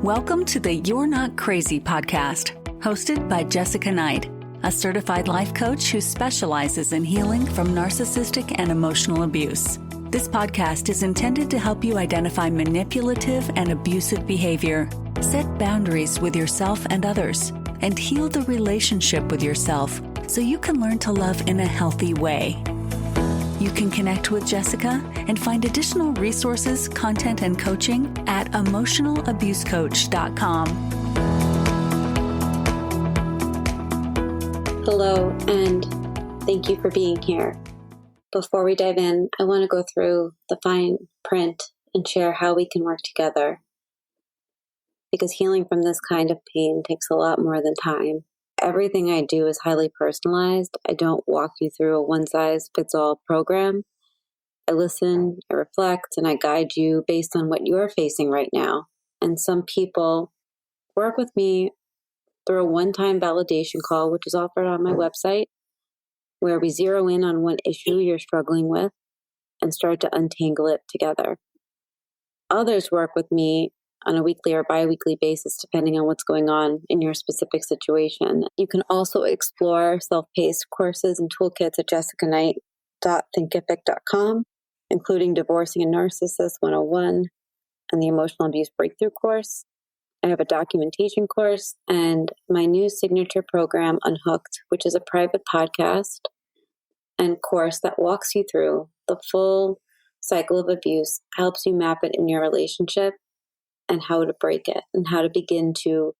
Welcome to the You're Not Crazy podcast, hosted by Jessica Knight, a certified life coach who specializes in healing from narcissistic and emotional abuse. This podcast is intended to help you identify manipulative and abusive behavior, set boundaries with yourself and others, and heal the relationship with yourself so you can learn to love in a healthy way. You can connect with Jessica and find additional resources, content, and coaching at emotionalabusecoach.com. Hello, and thank you for being here. Before we dive in, I want to go through the fine print and share how we can work together. Because healing from this kind of pain takes a lot more than time. Everything I do is highly personalized. I don't walk you through a one-size-fits-all program. I listen, I reflect, and I guide you based on what you're facing right now. And some people work with me through a one-time validation call, which is offered on my website, where we zero in on what issue you're struggling with and start to untangle it together. Others work with me on a weekly or bi-weekly basis, depending on what's going on in your specific situation. You can also explore self-paced courses and toolkits at jessicaknight.thinkific.com, including Divorcing a Narcissist 101 and the Emotional Abuse Breakthrough course. I have a documentation course and my new signature program, Unhooked, which is a private podcast and course that walks you through the full cycle of abuse, helps you map it in your relationship, and how to break it and how to begin to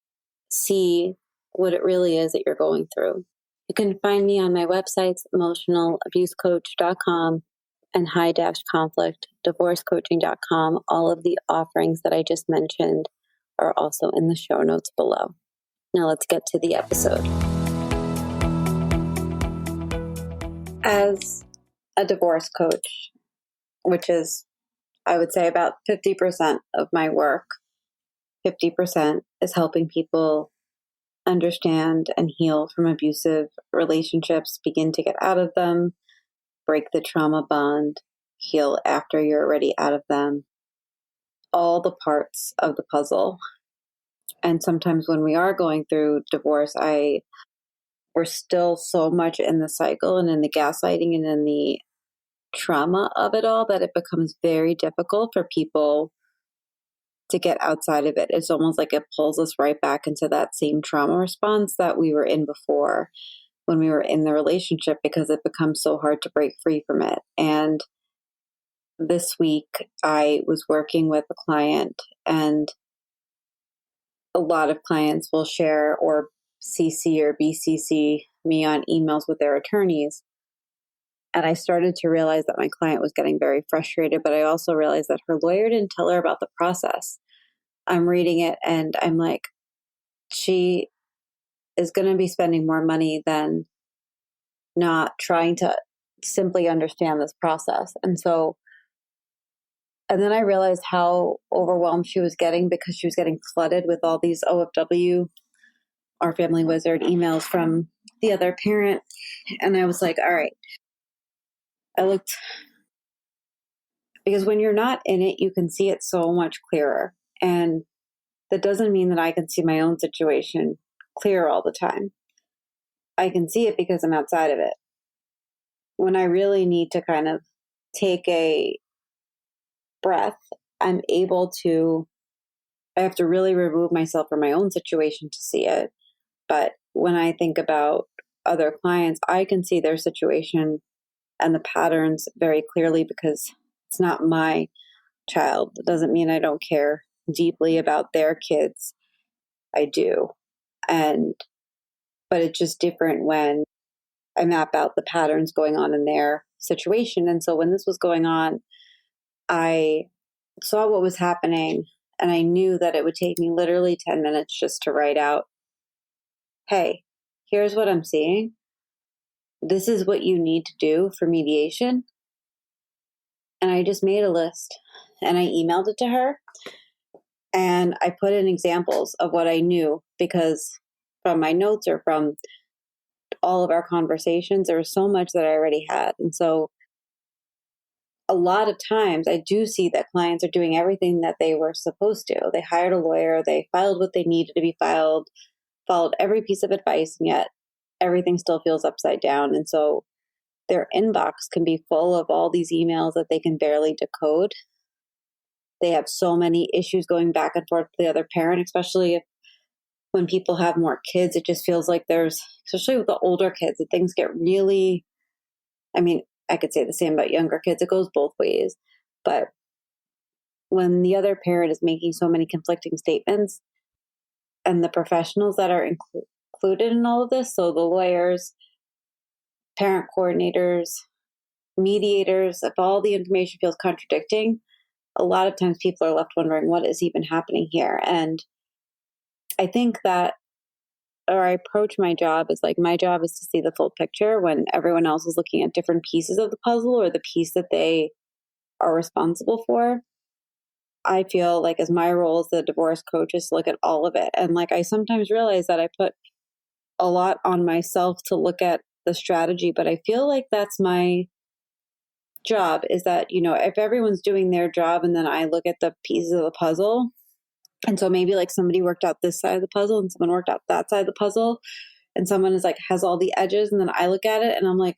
see what it really is that you're going through. You can find me on my websites, emotionalabusecoach.com and high-conflict divorcecoaching.com. All of the offerings that I just mentioned are also in the show notes below. Now let's get to the episode. As a divorce coach, which is, I would say, about 50% of my work, 50% is helping people understand and heal from abusive relationships, begin to get out of them, break the trauma bond, heal after you're already out of them, all the parts of the puzzle. And sometimes when we are going through divorce, we're still so much in the cycle and in the gaslighting and in the trauma of it all that it becomes very difficult for people to get outside of it. It's almost like it pulls us right back into that same trauma response that we were in before when we were in the relationship, because it becomes so hard to break free from it. And this week I was working with a client, and a lot of clients will share or CC or BCC me on emails with their attorneys. And I started to realize that my client was getting very frustrated, but I also realized that her lawyer didn't tell her about the process. I'm reading it and I'm like, she is going to be spending more money than not trying to simply understand this process. And then I realized how overwhelmed she was getting because she was getting flooded with all these OFW, our family wizard, emails from the other parent. And I was like, all right. I looked, because when you're not in it, you can see it so much clearer. And that doesn't mean that I can see my own situation clear all the time. I can see it because I'm outside of it. When I really need to kind of take a breath, I have to really remove myself from my own situation to see it. But when I think about other clients, I can see their situation and the patterns very clearly because it's not my child. It doesn't mean I don't care deeply about their kids. I do. But it's just different when I map out the patterns going on in their situation. And so when this was going on, I saw what was happening, and I knew that it would take me literally 10 minutes just to write out, hey, here's what I'm seeing. This is what you need to do for mediation. And I just made a list and I emailed it to her. And I put in examples of what I knew, because from my notes or from all of our conversations, there was so much that I already had. And so a lot of times I do see that clients are doing everything that they were supposed to. They hired a lawyer, they filed what they needed to be filed, followed every piece of advice, and yet everything still feels upside down. And so their inbox can be full of all these emails that they can barely decode. They have so many issues going back and forth to the other parent, especially if when people have more kids, it just feels like there's, especially with the older kids, that things get really, I mean, I could say the same about younger kids. It goes both ways. But when the other parent is making so many conflicting statements, and the professionals that are included in all of this, so the lawyers, parent coordinators, mediators, if all the information feels contradicting, a lot of times people are left wondering what is even happening here. And I think that, or I approach my job as like, my job is to see the full picture when everyone else is looking at different pieces of the puzzle or the piece that they are responsible for. I feel like as my role as the divorce coach is to look at all of it. And like, I sometimes realize that I put a lot on myself to look at the strategy, but I feel like that's my job, is that, you know, if everyone's doing their job and then I look at the pieces of the puzzle, and so maybe like somebody worked out this side of the puzzle and someone worked out that side of the puzzle, and someone is like, has all the edges, and then I look at it and I'm like,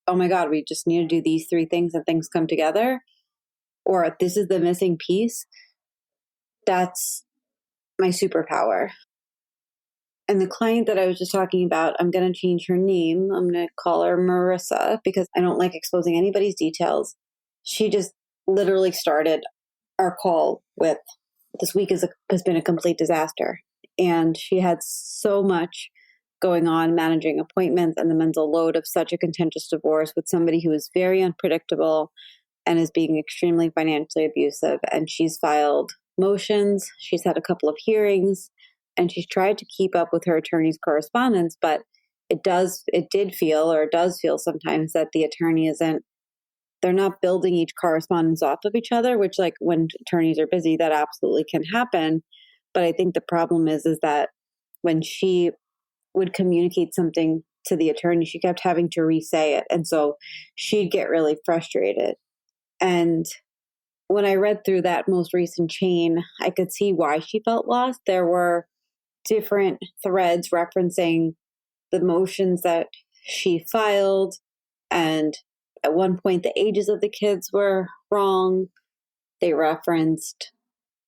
oh my God, we just need to do these three things and things come together, or this is the missing piece. That's my superpower. And the client that I was just talking about, I'm going to change her name. I'm going to call her Marissa because I don't like exposing anybody's details. She just literally started our call with, this week has been a complete disaster. And she had so much going on, managing appointments and the mental load of such a contentious divorce with somebody who is very unpredictable and is being extremely financially abusive. And she's filed motions. She's had a couple of hearings. And she's tried to keep up with her attorney's correspondence, but it does feel sometimes that the attorney they're not building each correspondence off of each other, which like when attorneys are busy, that absolutely can happen. But I think the problem is that when she would communicate something to the attorney, she kept having to re-say it. And so she'd get really frustrated. And when I read through that most recent chain, I could see why she felt lost. There were different threads referencing the motions that she filed. And at one point, the ages of the kids were wrong. They referenced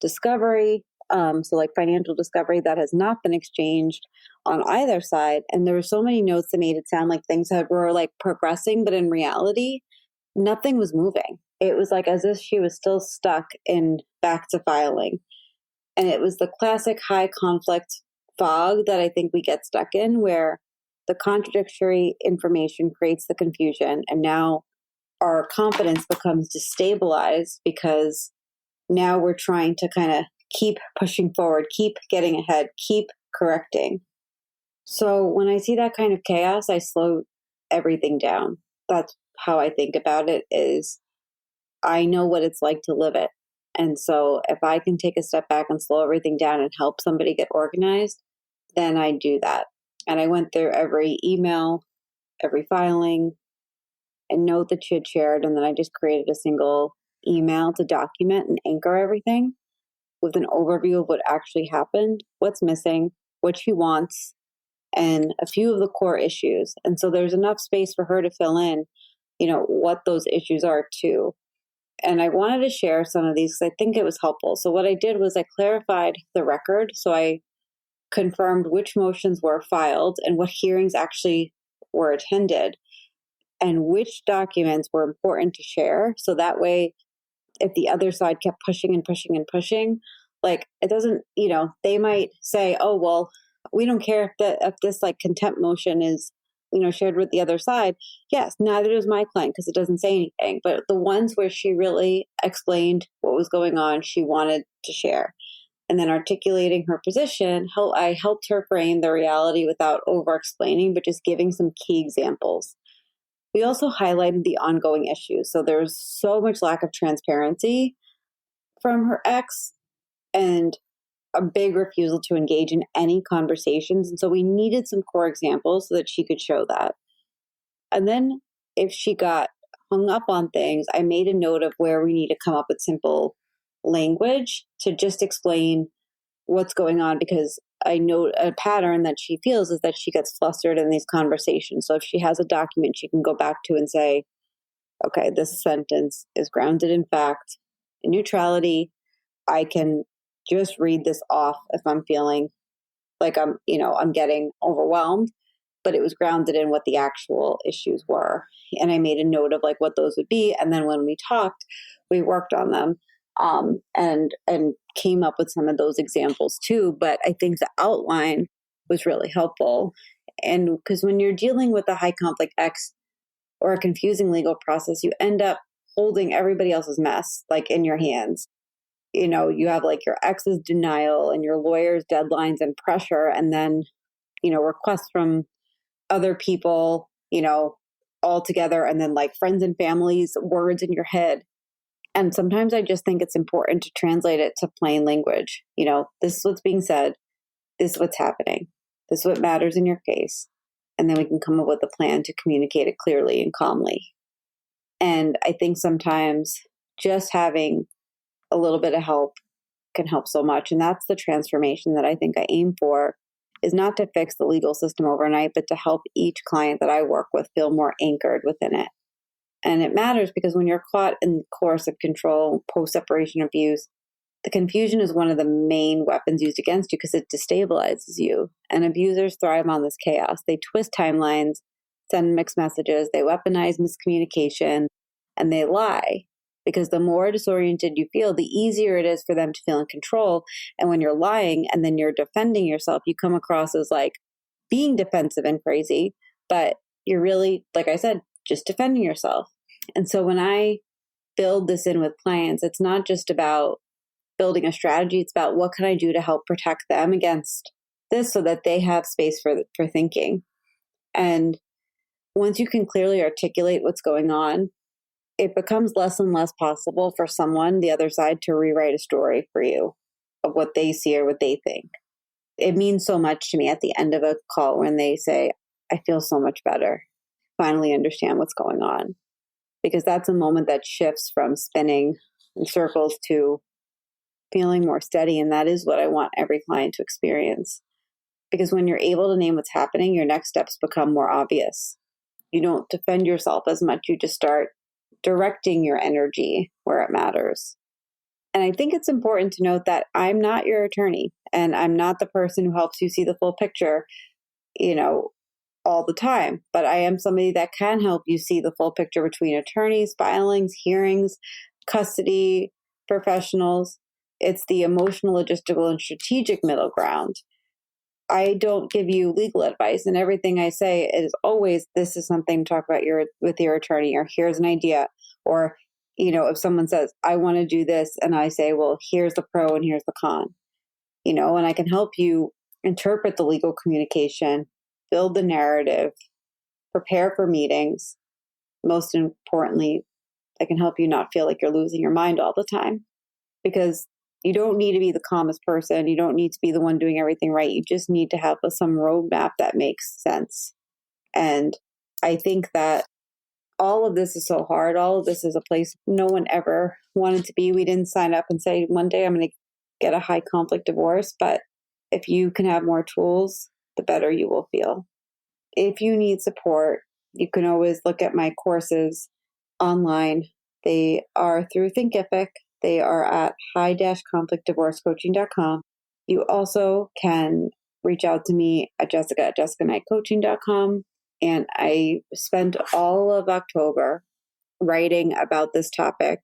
discovery, so like financial discovery that has not been exchanged on either side. And there were so many notes that made it sound like things were like progressing, but in reality, nothing was moving. It was like as if she was still stuck in back to filing. And it was the classic high conflict fog that I think we get stuck in, where the contradictory information creates the confusion. And now our confidence becomes destabilized because now we're trying to kind of keep pushing forward, keep getting ahead, keep correcting. So when I see that kind of chaos, I slow everything down. That's how I think about it, is I know what it's like to live it. And so if I can take a step back and slow everything down and help somebody get organized, then I do that. And I went through every email, every filing, and note that she had shared. And then I just created a single email to document and anchor everything with an overview of what actually happened, what's missing, what she wants, and a few of the core issues. And so there's enough space for her to fill in, you know, what those issues are too. And I wanted to share some of these because I think it was helpful. So what I did was I clarified the record. So I confirmed which motions were filed and what hearings actually were attended and which documents were important to share. So that way, if the other side kept pushing and pushing and pushing, like it doesn't, you know, they might say, oh, well, we don't care if this like contempt motion is, you know, shared with the other side. Yes, neither does my client because it doesn't say anything. But the ones where she really explained what was going on, she wanted to share. And then articulating her position, I helped her frame the reality without over-explaining, but just giving some key examples. We also highlighted the ongoing issues. So there's so much lack of transparency from her ex and a big refusal to engage in any conversations. And so we needed some core examples so that she could show that. And then if she got hung up on things, I made a note of where we need to come up with simple language to just explain what's going on, because I know a pattern that she feels is that she gets flustered in these conversations. So if she has a document she can go back to and say, okay, this sentence is grounded in fact, in neutrality. I can just read this off if I'm feeling like I'm getting overwhelmed, but it was grounded in what the actual issues were. And I made a note of like what those would be. And then when we talked, we worked on them, and came up with some of those examples too. But I think the outline was really helpful. And because when you're dealing with a high conflict ex or a confusing legal process, you end up holding everybody else's mess like in your hands. You have like your ex's denial and your lawyer's deadlines and pressure, and then, requests from other people, all together, and then like friends and family's words in your head. And sometimes I just think it's important to translate it to plain language. This is what's being said. This is what's happening. This is what matters in your case. And then we can come up with a plan to communicate it clearly and calmly. And I think sometimes just having a little bit of help can help so much. And that's the transformation that I think I aim for, is not to fix the legal system overnight, but to help each client that I work with feel more anchored within it. And it matters because when you're caught in coercive control, post-separation abuse, the confusion is one of the main weapons used against you because it destabilizes you. And abusers thrive on this chaos. They twist timelines, send mixed messages, they weaponize miscommunication, and they lie. Because the more disoriented you feel, the easier it is for them to feel in control. And when you're lying and then you're defending yourself, you come across as like being defensive and crazy, but you're really, like I said, just defending yourself. And so when I build this in with clients, it's not just about building a strategy. It's about what can I do to help protect them against this so that they have space for thinking. And once you can clearly articulate what's going on, it becomes less and less possible for someone, the other side, to rewrite a story for you of what they see or what they think. It means so much to me at the end of a call when they say, I feel so much better, finally understand what's going on. Because that's a moment that shifts from spinning in circles to feeling more steady. And that is what I want every client to experience. Because when you're able to name what's happening, your next steps become more obvious. You don't defend yourself as much. You just start directing your energy where it matters. And I think it's important to note that I'm not your attorney, and I'm not the person who helps you see the full picture, all the time. But I am somebody that can help you see the full picture between attorneys, filings, hearings, custody, professionals. It's the emotional, logistical, and strategic middle ground. I don't give you legal advice, and everything I say is always, this is something to talk about with your attorney, or here's an idea. Or, if someone says, I want to do this, and I say, well, here's the pro and here's the con, and I can help you interpret the legal communication, build the narrative, prepare for meetings. Most importantly, I can help you not feel like you're losing your mind all the time, because you don't need to be the calmest person. You don't need to be the one doing everything right. You just need to have some roadmap that makes sense. And I think that all of this is so hard. All of this is a place no one ever wanted to be. We didn't sign up and say, one day I'm going to get a high conflict divorce. But if you can have more tools, the better you will feel. If you need support, you can always look at my courses online. They are through Thinkific. They are at high-conflictdivorcecoaching.com. You also can reach out to me at jessica@jessicaknightcoaching.com. And I spent all of October writing about this topic,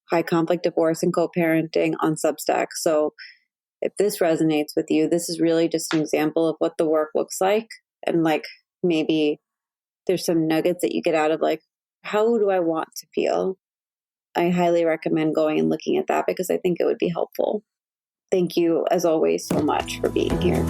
high conflict divorce and co-parenting, on Substack. So if this resonates with you, this is really just an example of what the work looks like. And like maybe there's some nuggets that you get out of like, how do I want to feel? I highly recommend going and looking at that because I think it would be helpful. Thank you, as always, so much for being here.